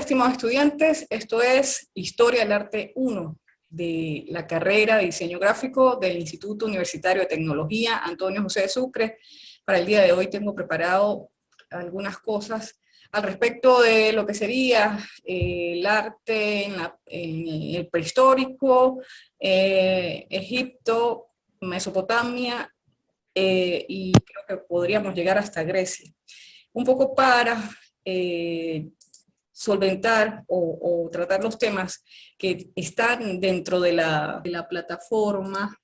estimados estudiantes, esto es Historia del Arte 1 de la carrera de Diseño Gráfico del Instituto Universitario de Tecnología Antonio José de Sucre. Para el día de hoy tengo preparado algunas cosas al respecto de lo que sería el arte en el prehistórico, Egipto, Mesopotamia, y creo que podríamos llegar hasta Grecia. Un poco para solventar o tratar los temas que están dentro de la plataforma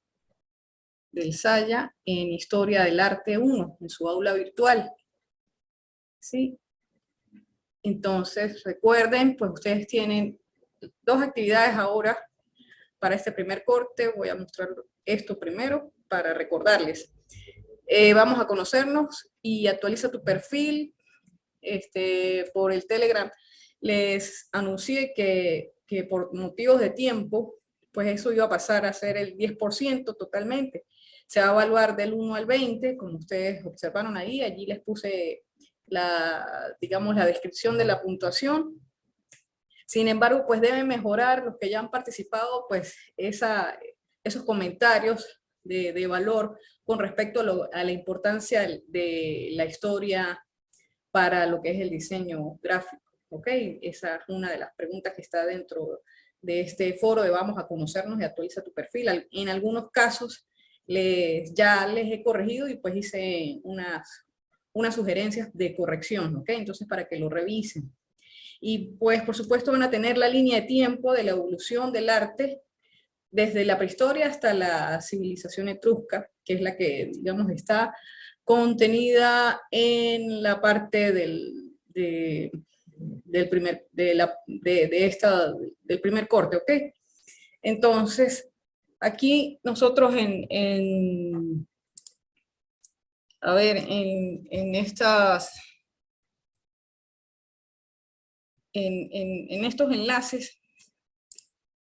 del Saya en Historia del Arte 1, en su aula virtual. ¿Sí? Entonces, recuerden, pues ustedes tienen dos actividades ahora para este primer corte. Voy a mostrar esto primero para recordarles. Vamos a conocernos y actualiza tu perfil. Por el Telegram les anuncié que por motivos de tiempo, pues eso iba a pasar a ser el 10% totalmente. Se va a evaluar del 1 al 20, como ustedes observaron ahí. Allí les puse digamos, la descripción de la puntuación. Sin embargo, pues deben mejorar los que ya han participado, pues esos comentarios de valor con respecto a la importancia de la historia para lo que es el diseño gráfico, ¿ok? Esa es una de las preguntas que está dentro de este foro de vamos a conocernos y actualiza tu perfil. En algunos casos ya les he corregido y pues hice unas sugerencias de corrección, ¿ok? Entonces para que lo revisen. Y pues por supuesto van a tener la línea de tiempo de la evolución del arte desde la prehistoria hasta la civilización etrusca, que es la que, digamos, está contenida en la parte del primer corte, ¿ok? Entonces, aquí nosotros a ver, en estos enlaces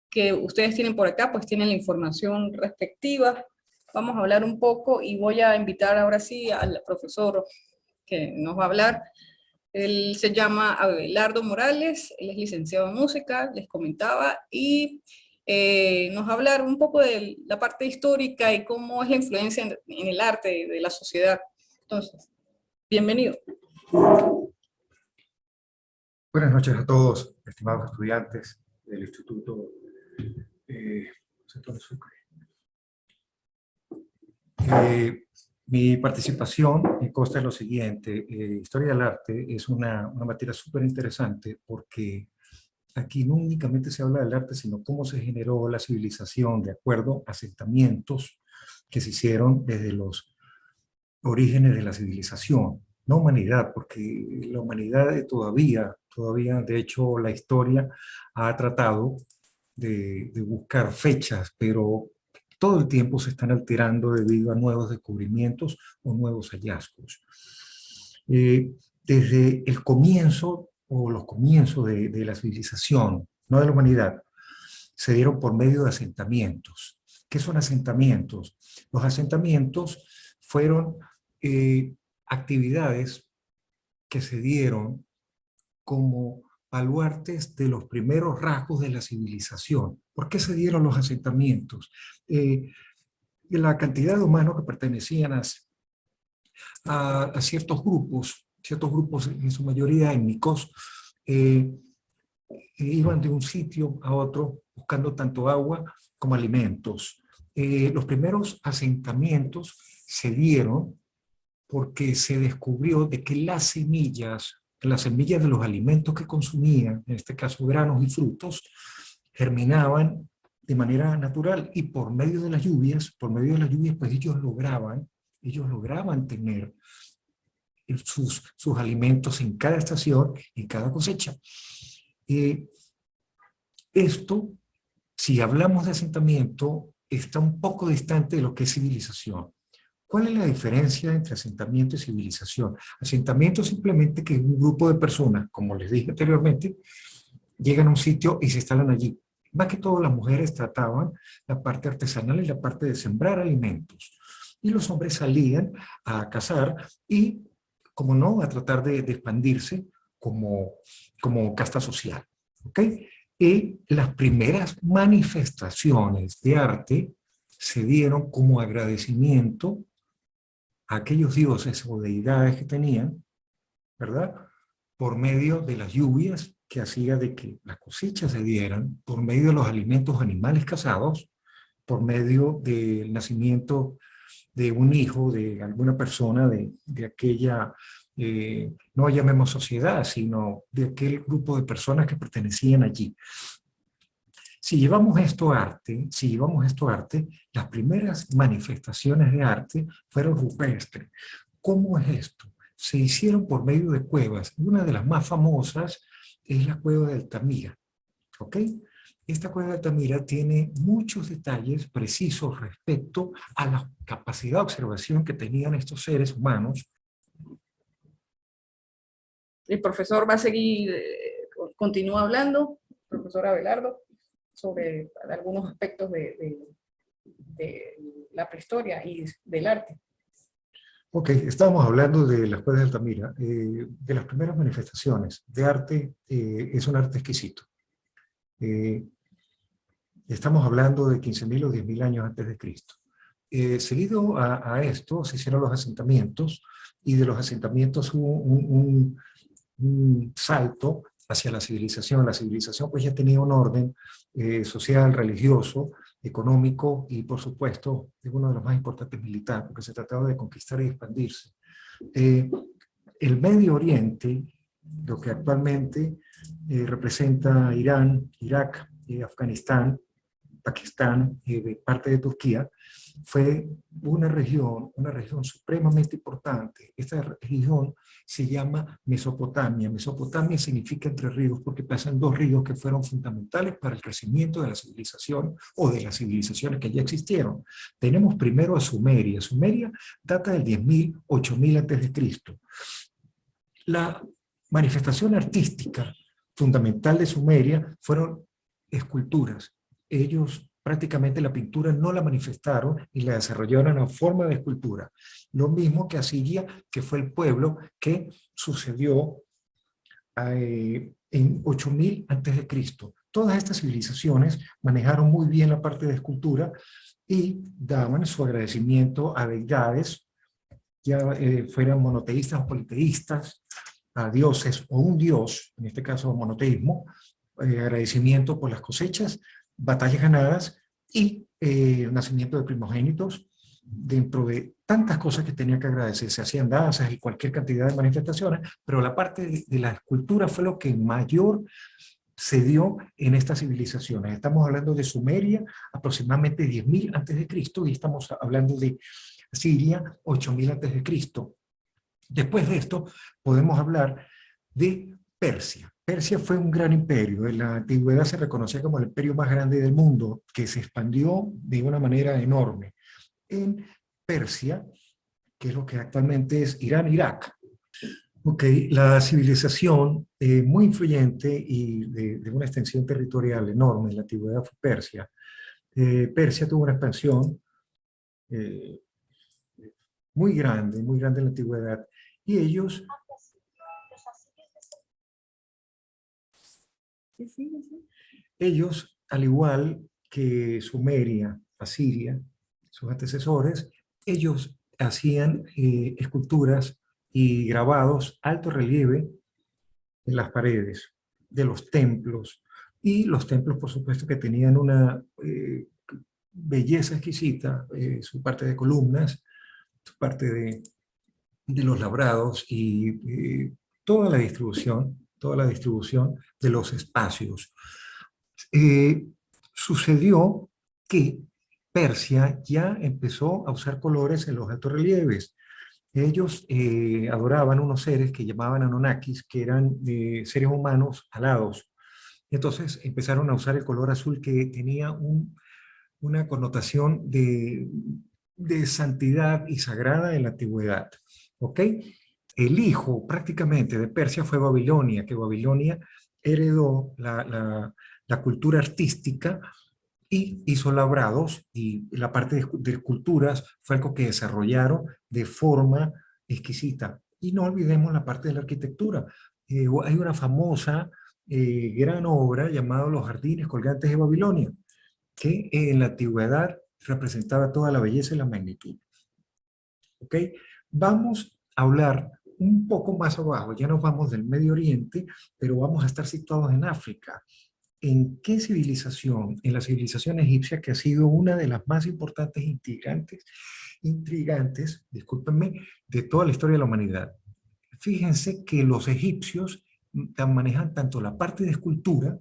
que ustedes tienen por acá, pues tienen la información respectiva. Vamos a hablar un poco y voy a invitar ahora sí al profesor que nos va a hablar. Él se llama Abelardo Morales, él es licenciado en música, les comentaba, y nos va a hablar un poco de la parte histórica y cómo es la influencia en el arte de la sociedad. Entonces, bienvenido. Buenas noches a todos, estimados estudiantes del Instituto Antonio Sucre. Mi participación consta en lo siguiente. Historia del arte es una materia súper interesante porque aquí no únicamente se habla del arte, sino cómo se generó la civilización de acuerdo a asentamientos que se hicieron desde los orígenes de la civilización. No humanidad, porque la humanidad todavía, de hecho, la historia ha tratado de buscar fechas, pero todo el tiempo se están alterando debido a nuevos descubrimientos o nuevos hallazgos. Desde el comienzo o los comienzos de la civilización, no de la humanidad, se dieron por medio de asentamientos. ¿Qué son asentamientos? Los asentamientos fueron actividades que se dieron como baluartes de los primeros rasgos de la civilización. ¿Por qué se dieron los asentamientos? La cantidad de humanos que pertenecían a ciertos grupos en su mayoría étnicos, iban de un sitio a otro buscando tanto agua como alimentos. Los primeros asentamientos se dieron porque se descubrió de que las semillas de los alimentos que consumían, en este caso granos y frutos, germinaban de manera natural y por medio de las lluvias, pues ellos lograban tener sus alimentos en cada estación, en cada cosecha. Esto, si hablamos de asentamiento, está un poco distante de lo que es civilización. ¿Cuál es la diferencia entre asentamiento y civilización? Asentamiento es simplemente que un grupo de personas, como les dije anteriormente, llegan a un sitio y se instalan allí. Más que todo las mujeres trataban la parte artesanal y la parte de sembrar alimentos. Y los hombres salían a cazar y, como no, a tratar de expandirse como casta social. ¿Ok? Y las primeras manifestaciones de arte se dieron como agradecimiento a aquellos dioses o deidades que tenían, ¿verdad? Por medio de las lluvias que hacía de que las cosechas se dieran, por medio de los alimentos animales cazados, por medio del nacimiento de un hijo de alguna persona de aquella, no llamemos sociedad, sino de aquel grupo de personas que pertenecían allí. Si llevamos esto a arte, las primeras manifestaciones de arte fueron rupestres. ¿Cómo es esto? Se hicieron por medio de cuevas. Una de las más famosas es la cueva de Altamira. ¿Ok? Esta cueva de Altamira tiene muchos detalles precisos respecto a la capacidad de observación que tenían estos seres humanos. El profesor va a seguir, continúa hablando, profesor Abelardo, sobre algunos aspectos de la prehistoria y del arte. Ok, estábamos hablando de las cuevas de Altamira, de las primeras manifestaciones de arte. Es un arte exquisito. Estamos hablando de 15.000 o 10.000 años antes de Cristo. Seguido a esto se hicieron los asentamientos, y de los asentamientos hubo un salto hacia la civilización. La civilización pues ya tenía un orden social, religioso, económico y por supuesto es uno de los más importantes militar, porque se trataba de conquistar y expandirse. El Medio Oriente, lo que actualmente representa Irán, Irak, Afganistán, Pakistán, de parte de Turquía, fue una región supremamente importante. Esta región se llama Mesopotamia. Mesopotamia significa entre ríos porque pasan dos ríos que fueron fundamentales para el crecimiento de la civilización o de las civilizaciones que ya existieron. Tenemos primero a Sumeria. Sumeria data del 10.000, 8.000 antes de Cristo. La manifestación artística fundamental de Sumeria fueron esculturas. Ellos prácticamente la pintura no la manifestaron y la desarrollaron en forma de escultura. Lo mismo que Asiria, que fue el pueblo que sucedió en 8.000 antes de Cristo. Todas estas civilizaciones manejaron muy bien la parte de escultura y daban su agradecimiento a deidades, ya fueran monoteístas o politeístas, a dioses o un dios, en este caso monoteísmo, agradecimiento por las cosechas, batallas ganadas y el nacimiento de primogénitos. Dentro de tantas cosas que tenía que agradecer, se hacían danzas y cualquier cantidad de manifestaciones, pero la parte de la escultura fue lo que mayor se dio en estas civilizaciones. Estamos hablando de Sumeria, aproximadamente 10.000 antes de Cristo, y estamos hablando de Siria, 8.000 antes de Cristo. Después de esto, podemos hablar de Persia. Persia fue un gran imperio. En la antigüedad se reconocía como el imperio más grande del mundo, que se expandió de una manera enorme. En Persia, que es lo que actualmente es Irán, Irak. Okay, la civilización muy influyente y de una extensión territorial enorme en la antigüedad fue Persia. Persia tuvo una expansión muy grande en la antigüedad. Y ellos, al igual que Sumeria, Asiria, sus antecesores, ellos hacían esculturas y grabados alto relieve en las paredes de los templos. Y los templos, por supuesto, que tenían una belleza exquisita, su parte de columnas, su parte de los labrados y toda la distribución de los espacios. Sucedió que Persia ya empezó a usar colores en los altos relieves. Ellos adoraban unos seres que llamaban Anunnakis, que eran seres humanos alados. Entonces empezaron a usar el color azul, que tenía una connotación de santidad y sagrada en la antigüedad. ¿Ok? El hijo prácticamente de Persia fue Babilonia, que Babilonia heredó la cultura artística y hizo labrados, y la parte de esculturas fue algo que desarrollaron de forma exquisita. Y no olvidemos la parte de la arquitectura. hay una famosa gran obra llamada Los Jardines Colgantes de Babilonia, que en la antigüedad representaba toda la belleza y la magnitud. ¿Ok? Vamos a hablar un poco más abajo, ya nos vamos del Medio Oriente, pero vamos a estar situados en África. ¿En qué civilización? En la civilización egipcia, que ha sido una de las más importantes intrigantes, discúlpenme, de toda la historia de la humanidad. Fíjense que los egipcios manejan tanto la parte de escultura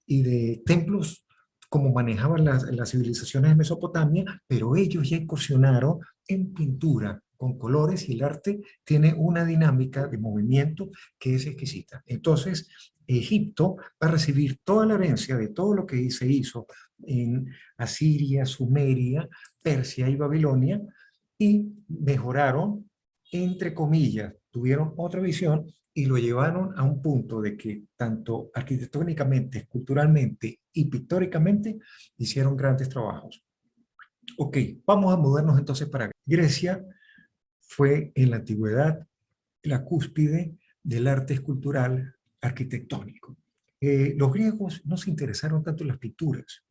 y de templos como manejaban las civilizaciones de Mesopotamia, pero ellos ya incursionaron en pintura con colores y el arte tiene una dinámica de movimiento que es exquisita. Entonces, Egipto va a recibir toda la herencia de todo lo que se hizo en Asiria, Sumeria, Persia y Babilonia y mejoraron, entre comillas, tuvieron otra visión y lo llevaron a un punto de que tanto arquitectónicamente, esculturalmente y pictóricamente hicieron grandes trabajos. Ok, vamos a movernos entonces para Grecia. Fue en la antigüedad la cúspide del arte escultural arquitectónico. Los griegos no se interesaron tanto en las pinturas.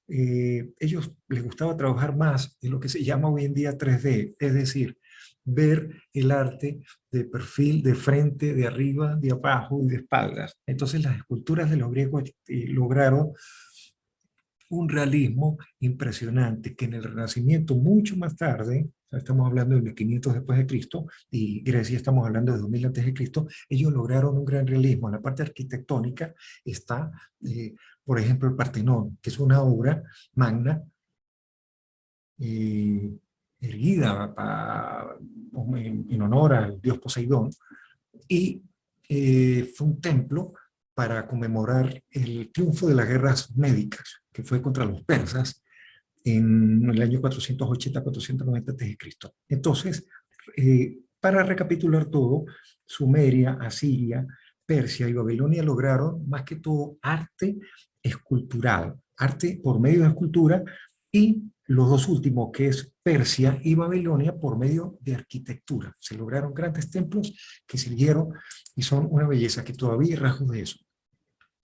Ellos les gustaba trabajar más en lo que se llama hoy en día 3D, es decir, ver el arte de perfil, de frente, de arriba, de abajo y de espaldas. Entonces las esculturas de los griegos lograron un realismo impresionante que en el Renacimiento, mucho más tarde, estamos hablando de 1500 después de Cristo, y Grecia estamos hablando de 2000 antes de Cristo, ellos lograron un gran realismo. En la parte arquitectónica está, por ejemplo, el Partenón, que es una obra magna, erguida en honor al dios Poseidón, y fue un templo para conmemorar el triunfo de las guerras médicas, que fue contra los persas en el año 480-490 a.C. Entonces, para recapitular todo, Sumeria, Asiria, Persia y Babilonia lograron más que todo arte escultural, arte por medio de escultura, y los dos últimos, que es Persia y Babilonia, por medio de arquitectura. Se lograron grandes templos que siguieron y son una belleza, que todavía hay rasgos de eso.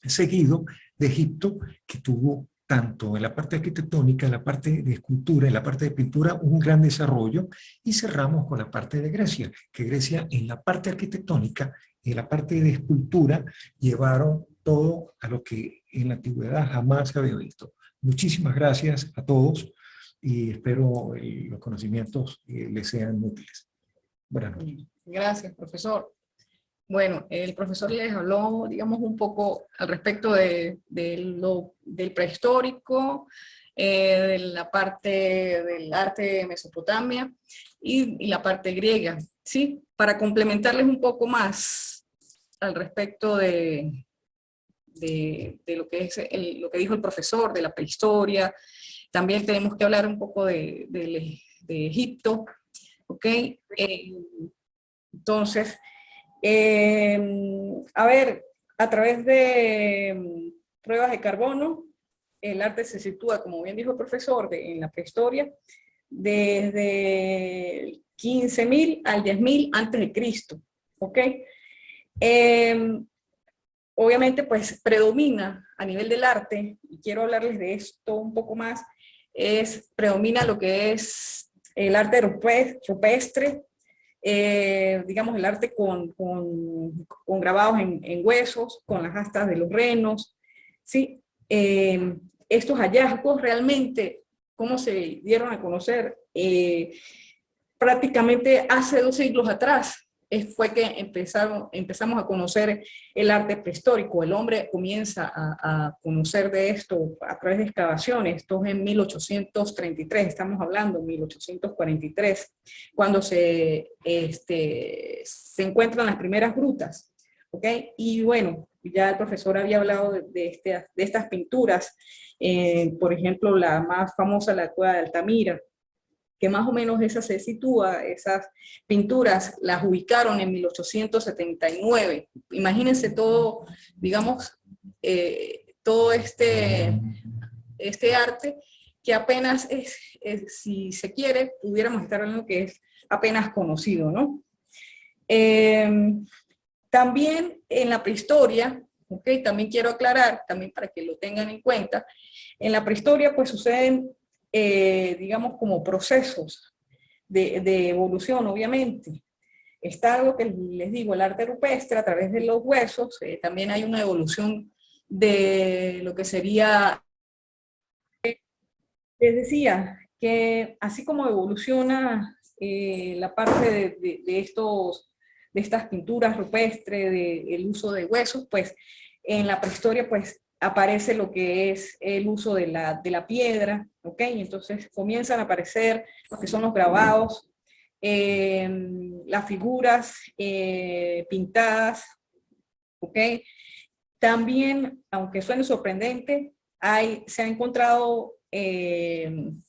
Seguido de Egipto, que tuvo tanto en la parte arquitectónica, en la parte de escultura, en la parte de pintura, un gran desarrollo, y cerramos con la parte de Grecia, que Grecia en la parte arquitectónica, en la parte de escultura, llevaron todo a lo que en la antigüedad jamás se había visto. Muchísimas gracias a todos y espero los conocimientos les sean útiles. Buenas noches. Gracias, profesor. Bueno, el profesor les habló, digamos, un poco al respecto del prehistórico, de la parte del arte de Mesopotamia y la parte griega, ¿sí? Para complementarles un poco más al respecto de lo que es lo que dijo el profesor, de la prehistoria. También tenemos que hablar un poco de Egipto, ¿ok? Entonces, a ver, a través de pruebas de carbono, el arte se sitúa, como bien dijo el profesor, en la prehistoria, desde 15.000 al 10.000 antes de Cristo, ¿ok? Obviamente, pues, predomina a nivel del arte, y quiero hablarles de esto un poco más, predomina lo que es el arte rupestre, digamos el arte con grabados en huesos, con las astas de los renos, ¿sí? Estos hallazgos realmente, ¿cómo se dieron a conocer? Prácticamente hace 2 siglos atrás fue que empezamos a conocer el arte prehistórico. El hombre comienza a conocer de esto a través de excavaciones. Esto es en 1833, estamos hablando 1843, cuando se encuentran las primeras grutas, ¿ok? Y bueno, ya el profesor había hablado de estas pinturas, por ejemplo, la más famosa, la Cueva de Altamira, que más o menos esa se sitúa, esas pinturas las ubicaron en 1879. Imagínense todo, digamos, todo este arte que apenas si se quiere, pudiéramos estar hablando que es apenas conocido, ¿no? También en la prehistoria, ¿okay? También quiero aclarar, también para que lo tengan en cuenta, en la prehistoria pues suceden, digamos, como procesos de evolución, obviamente. Está algo que les digo, el arte rupestre a través de los huesos, también hay una evolución de lo que sería, les decía, que así como evoluciona la parte de estas pinturas rupestres, del uso de huesos, pues en la prehistoria pues aparece lo que es el uso de la piedra, ¿ok? Entonces comienzan a aparecer lo que son los grabados, las figuras pintadas, ¿ok? También, aunque suene sorprendente, se han encontrado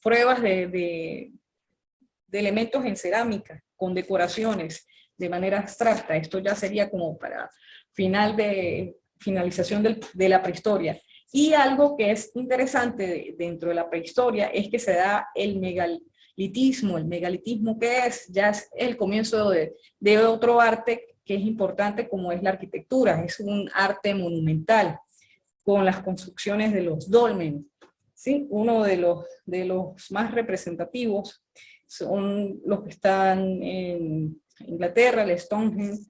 pruebas de elementos en cerámica con decoraciones de manera abstracta. Esto ya sería como para finalización de la prehistoria. Y algo que es interesante dentro de la prehistoria es que se da el megalitismo. El megalitismo, que ya es el comienzo de otro arte que es importante, como es la arquitectura. Es un arte monumental con las construcciones de los dólmenes, ¿sí? Uno de los más representativos son los que están en Inglaterra, el Stonehenge,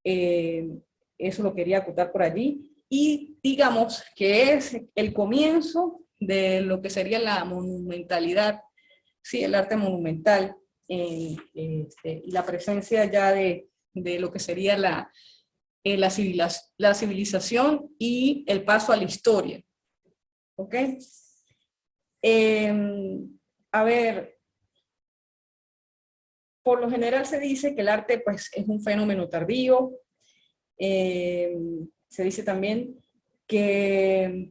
eso lo quería acotar por allí, y digamos que es el comienzo de lo que sería la monumentalidad, ¿sí? El arte monumental, y la presencia ya de lo que sería la civilización y el paso a la historia. ¿Ok? A ver, por lo general se dice que el arte pues, es un fenómeno tardío. Se dice también que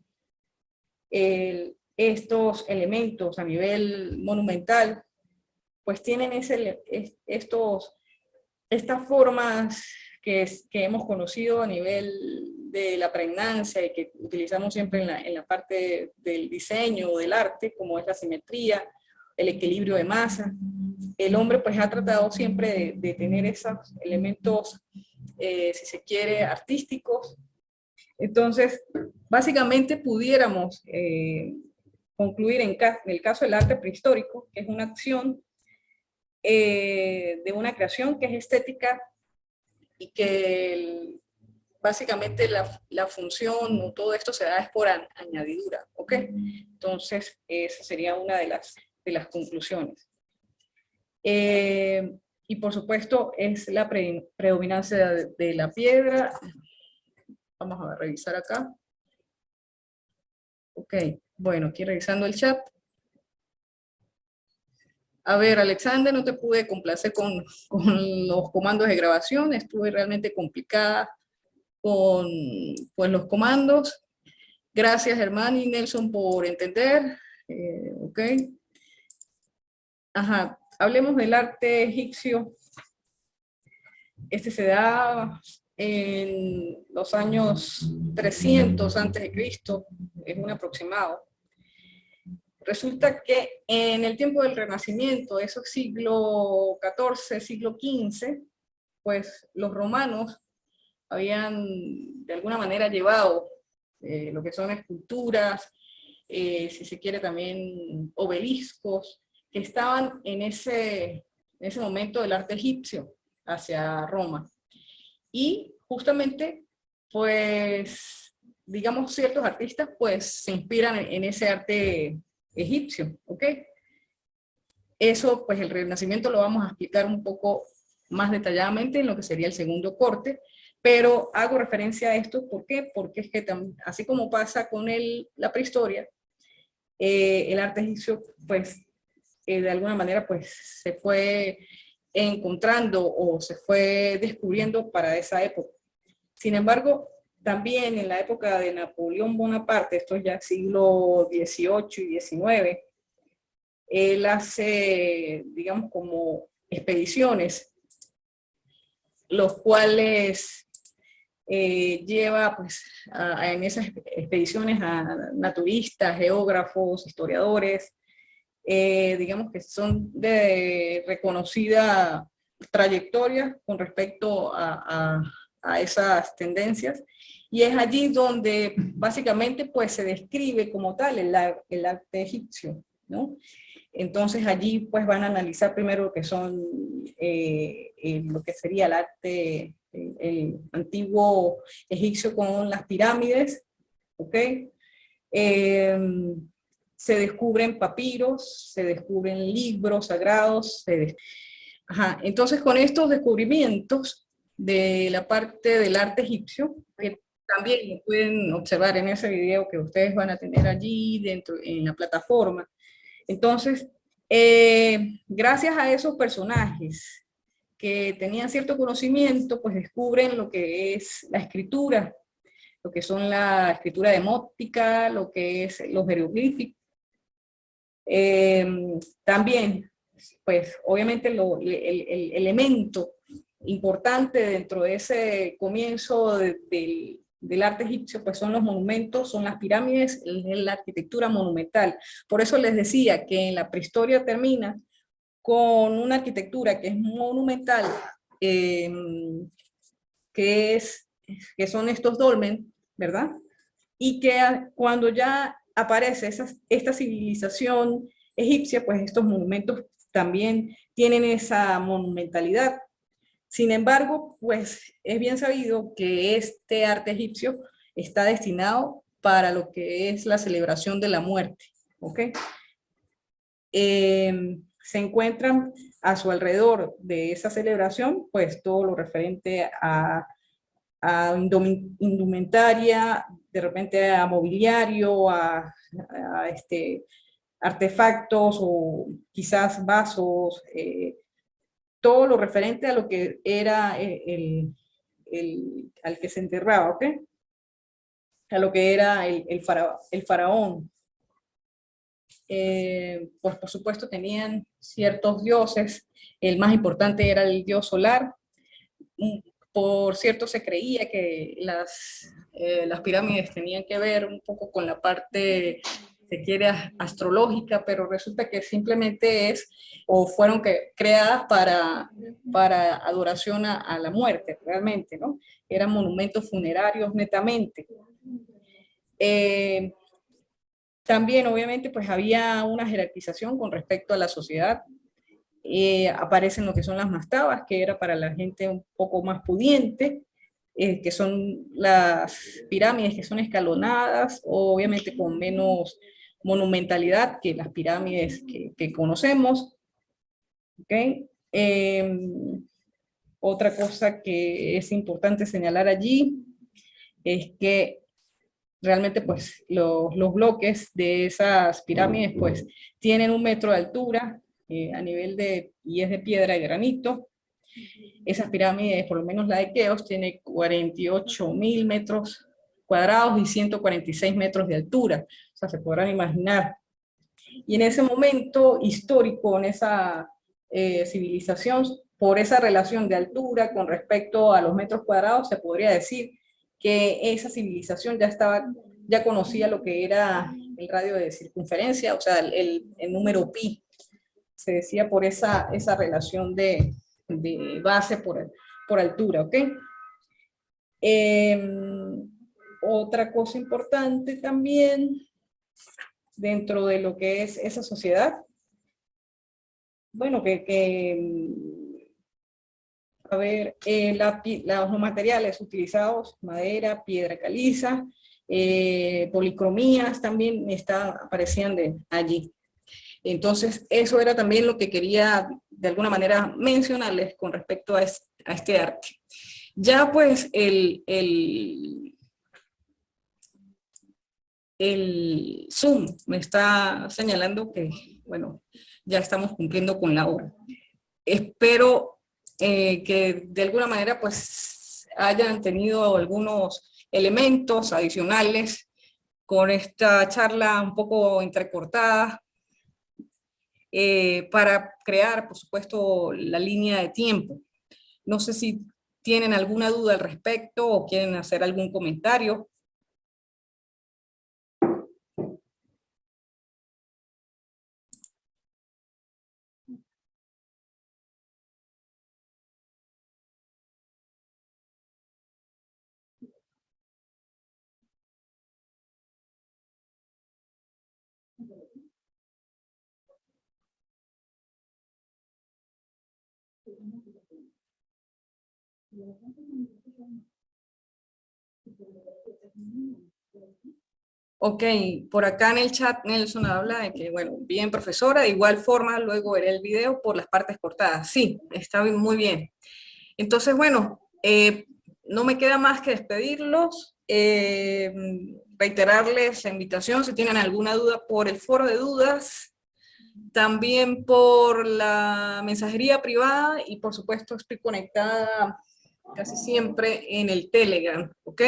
estos elementos a nivel monumental pues tienen estas formas que hemos conocido a nivel de la pregnancia y que utilizamos siempre en la parte del diseño o del arte, como es la simetría, el equilibrio de masa. El hombre pues ha tratado siempre de tener esos elementos, si se quiere, artísticos. Entonces, básicamente pudiéramos concluir en el caso del arte prehistórico, que es una acción de una creación que es estética y que básicamente la función o todo esto se da es por añadidura, ¿ok? Entonces, esa sería una de las conclusiones. Y por supuesto es la predominancia de la piedra. Vamos a revisar acá. Ok, bueno, aquí revisando el chat. A ver, Alexander, no te pude complacer con los comandos de grabación, estuve realmente complicada con pues, los comandos. Gracias, Germán y Nelson, por entender. Ok. Ajá, hablemos del arte egipcio. Este se da en los años 300 antes de Cristo, es un aproximado. Resulta que en el tiempo del Renacimiento, esos siglo XIV, siglo XV, pues los romanos habían de alguna manera llevado lo que son esculturas, si se quiere también obeliscos, que estaban en ese momento del arte egipcio hacia Roma. Y justamente, pues, digamos, ciertos artistas pues se inspiran en ese arte egipcio, ¿ok? Eso, pues el Renacimiento lo vamos a explicar un poco más detalladamente en lo que sería el segundo corte, pero hago referencia a esto, ¿por qué? Porque es que así como pasa con la prehistoria, el arte egipcio, pues, de alguna manera, pues, se fue encontrando o se fue descubriendo para esa época. Sin embargo, también en la época de Napoleón Bonaparte, esto es ya siglo XVIII y XIX, él hace, digamos, como expediciones, los cuales lleva pues, en esas expediciones a naturistas, geógrafos, historiadores, digamos que son de reconocida trayectoria con respecto a a esas tendencias, y es allí donde básicamente pues se describe como tal el arte egipcio, ¿no? Entonces allí pues van a analizar primero lo que son, lo que sería el arte, el antiguo egipcio con las pirámides, ¿ok? Eh, Se descubren papiros, se descubren libros sagrados, Ajá. Entonces con estos descubrimientos de la parte del arte egipcio, que también lo pueden observar en ese video que ustedes van a tener allí dentro en la plataforma, entonces, gracias a esos personajes que tenían cierto conocimiento, pues descubren lo que es la escritura, lo que son la escritura demótica, lo que es los jeroglíficos. También, pues obviamente el elemento importante dentro de ese comienzo del arte egipcio, pues son los monumentos, son las pirámides, la arquitectura monumental. Por eso les decía que en la prehistoria termina con una arquitectura que es monumental, eh, que son estos dolmen, ¿verdad? Y que cuando ya aparece esta civilización egipcia, pues estos monumentos también tienen esa monumentalidad. Sin embargo, pues es bien sabido que este arte egipcio está destinado para lo que es la celebración de la muerte, ¿ok? Se encuentran a su alrededor de esa celebración, pues todo lo referente a indumentaria, de repente a mobiliario, artefactos o quizás vasos, todo lo referente a lo que era al que se enterraba, ¿ok? A lo que era el faraón. Pues por supuesto tenían ciertos dioses, el más importante era el dios solar. Por cierto, se creía que las pirámides tenían que ver un poco con la parte, se quiere, astrológica, pero resulta que simplemente o fueron creadas para adoración a la muerte, realmente, ¿no? Eran monumentos funerarios netamente. También, obviamente, pues había una jerarquización con respecto a la sociedad. Aparecen lo que son las mastabas, que era para la gente un poco más pudiente, que son las pirámides que son escalonadas, obviamente con menos monumentalidad que las pirámides que conocemos. ¿Okay? Otra cosa que es importante señalar allí es que realmente pues los bloques de esas pirámides pues tienen 1 metro de altura, y es de piedra y granito. Esas pirámides, por lo menos la de Keops, tiene 48.000 metros cuadrados y 146 metros de altura. O sea, se podrán imaginar. Y en ese momento histórico, en esa civilización, por esa relación de altura con respecto a los metros cuadrados, se podría decir que esa civilización ya conocía lo que era el radio de circunferencia, o sea, el número pi, se decía por esa relación de base por altura, ¿ok? Otra cosa importante también dentro de lo que es esa sociedad, bueno, a ver, los materiales utilizados, madera, piedra caliza, policromías también aparecían allí. Entonces, eso era también lo que quería de alguna manera mencionarles con respecto a este arte. Ya pues el Zoom me está señalando que, bueno, ya estamos cumpliendo con la hora. Espero que de alguna manera pues hayan tenido algunos elementos adicionales con esta charla un poco entrecortada, para crear, por supuesto, la línea de tiempo. No sé si tienen alguna duda al respecto o quieren hacer algún comentario. Ok, por acá en el chat Nelson habla de que, bueno, bien profesora, de igual forma luego veré el video por las partes cortadas. Sí, está muy bien. Entonces, bueno, no me queda más que despedirlos, reiterarles la invitación si tienen alguna duda por el foro de dudas, también por la mensajería privada y por supuesto estoy conectada casi siempre en el Telegram, ¿ok?